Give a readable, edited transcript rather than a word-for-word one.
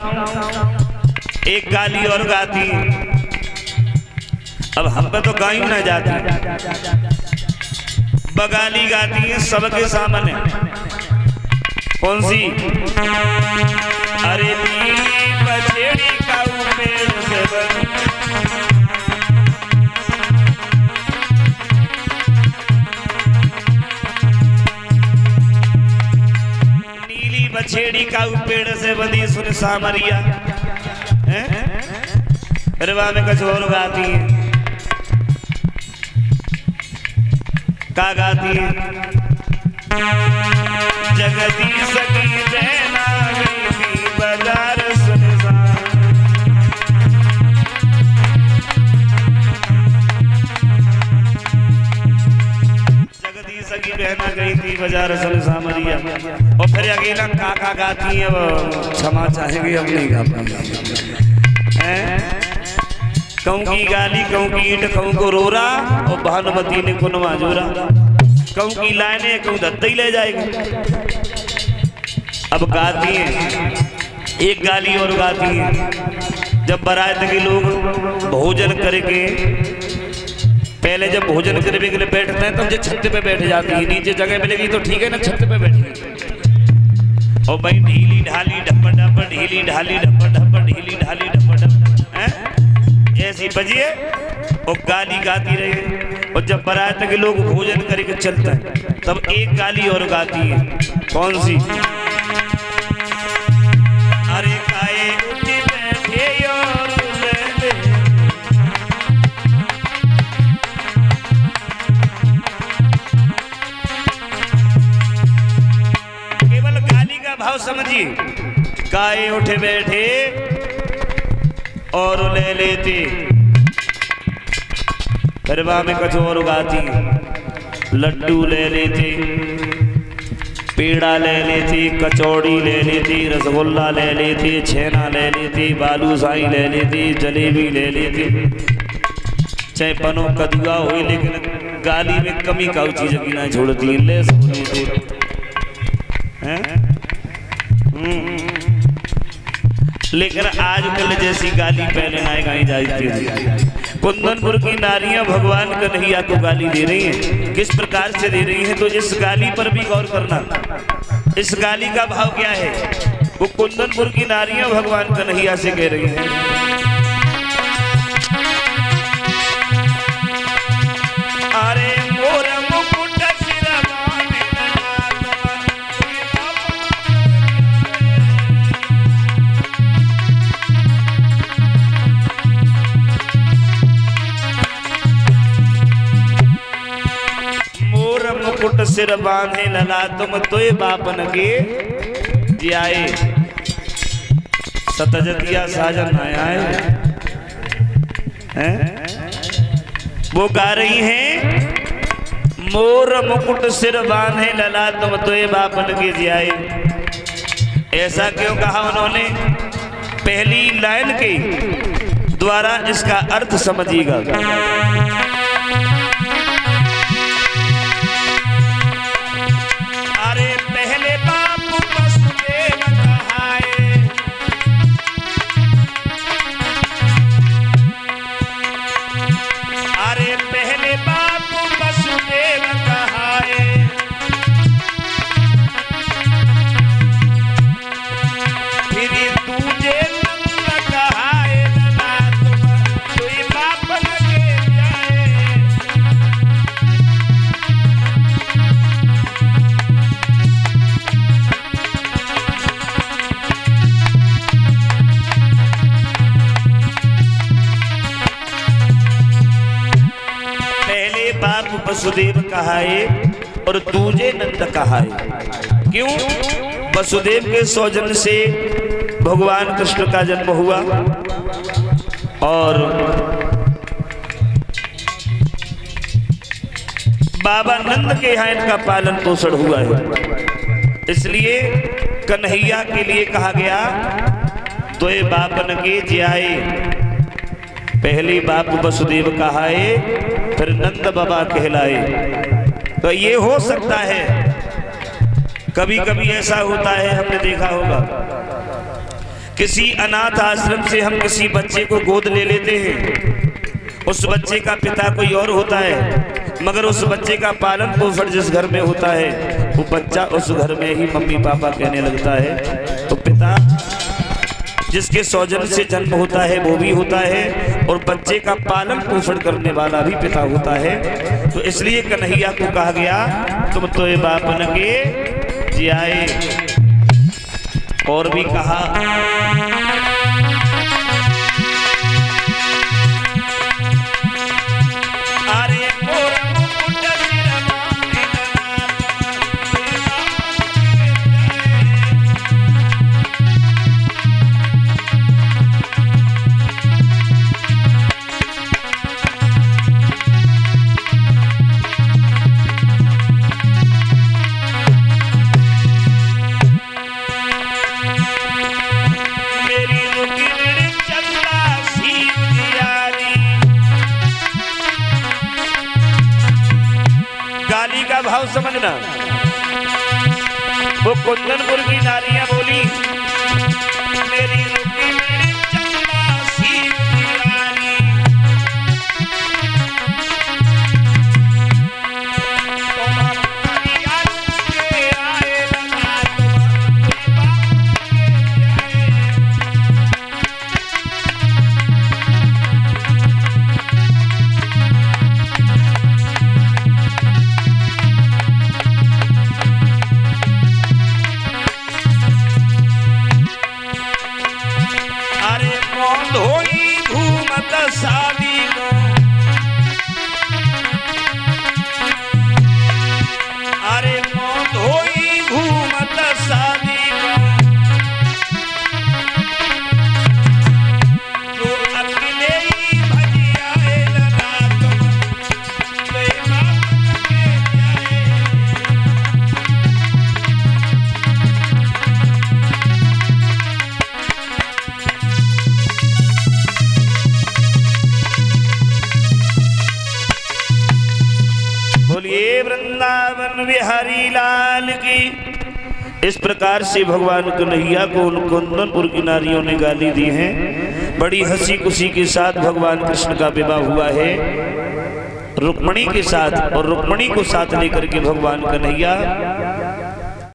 एक गाली और गाती है। अब हम पे तो गाई ना जाती, बगाली गाती है सबके सामने। कौन सी? अरे नीली बछेड़ी का पेड़ से बनी, नीली बछेड़ी का पेड़ से बंधी सुन सामरिया। रवा में कुछ और गाती है। का गाती है? जगदीश की बहना गई थी बाजार सुनसान, जगदीश की बहना गई थी बाजार सुनसान मरिया। और फिर अकेला काका गाती है, वो क्षमा चाहेंगे हम नहीं गा पाएंगे। कहूँ की गाली, कहूँ की ईंट, कहूँ को रोरा, और भानुमती ने कुनवा जोरा। कहूँ की लाइने, कहूँ दत्ता ही ले जाएगी। अब गाती हैं, एक गाली और गाती हैं। जब बारात के लोग भोजन करके, पहले जब भोजन करने के लिए बैठते हैं तो मुझे छत पे बैठ जाती है। नीचे जगह मिलेगी तो ठीक है ना, छत पे बैठी। और भाई ढीली ढाली ढप्पा ढप्पा, ढीली ढाली ढप्पा ढप्पा, ढीली ढाली ढप्पा ढप्पा, ऐसी बजिए और गाली गाती रहे। और जब बारात के लोग भोजन करके चलते हैं तब एक गाली और गाती है। कौन सी? अरे काए उठी बैठे और केवल गाली का भाव समझिए। काए उठे बैठे और ले लेते, गरबा में कुछ और गाती। लड्डू ले लेते, पेड़ा ले लेती, कचौड़ी ले लेती, रसगुल्ला ले लेती, छेना ले लेती, बालूशाही ले लेती, जलेबी ले लेती, चाहे पनो कदुआ हो। लेकिन गाली में कमी का चीज की ना छोड़ती ले लेकिन आजकल जैसी गाली पहले ना गाई जाती थी। कुंदनपुर की नारियां भगवान कन्हैया को गाली दे रही हैं। किस प्रकार से दे रही हैं? तो इस गाली पर भी गौर करना। इस गाली का भाव क्या है? वो कुंदनपुर की नारियां भगवान कन्हैया से कह रही हैं, अरे मोर मुकुट मुकुट सिर बांधे लला, तुम तोय बापन के जियाए। सतजतिया साजन आए हैं। वो गा रही हैं, मोर मुकुट सिर बांधे लला, तुम तोय बापन के जियाए। ऐसा क्यों कहा उन्होंने? पहली लाइन के द्वारा इसका अर्थ समझिएगा। वसुदेव कहाए और दूजे नंद कहाए। क्यों? वसुदेव के सौजन्य से भगवान कृष्ण का जन्म हुआ और बाबा नंद के यहाँ इनका पालन पोषण हुआ है। इसलिए कन्हैया के लिए कहा गया, तो ये बापन के जियाए। पहली बाप वसुदेव कहाए, फिर नंद बाबा कहलाए। तो ये हो सकता है, कभी कभी ऐसा होता है, हमने देखा होगा किसी अनाथ आश्रम से हम किसी बच्चे को गोद ले लेते हैं, उस बच्चे का पिता कोई और होता है, मगर उस बच्चे का पालन पोषण जिस घर में होता है वो बच्चा उस घर में ही मम्मी पापा कहने लगता है। तो पिता जिसके सौजन्य से जन्म होता है वो भी होता है, और बच्चे का पालन पोषण करने वाला भी पिता होता है। तो इसलिए कन्हैया को कहा गया तुम तो ये बाप लगे जियाए। और भी कहा भाव समझना। वो कुंदनपुर की नारियां बोली मेरी रुकी मेरी चंदा सी दीवानी, वृंदावन बिहारी लाल की। इस प्रकार से भगवान कन्हैया को उन कुंदनपुर की नारियों ने गाली दी है। बड़ी हंसी खुशी के साथ भगवान कृष्ण का विवाह हुआ है रुक्मिणी के साथ, और रुक्मिणी को साथ लेकर के भगवान कन्हैया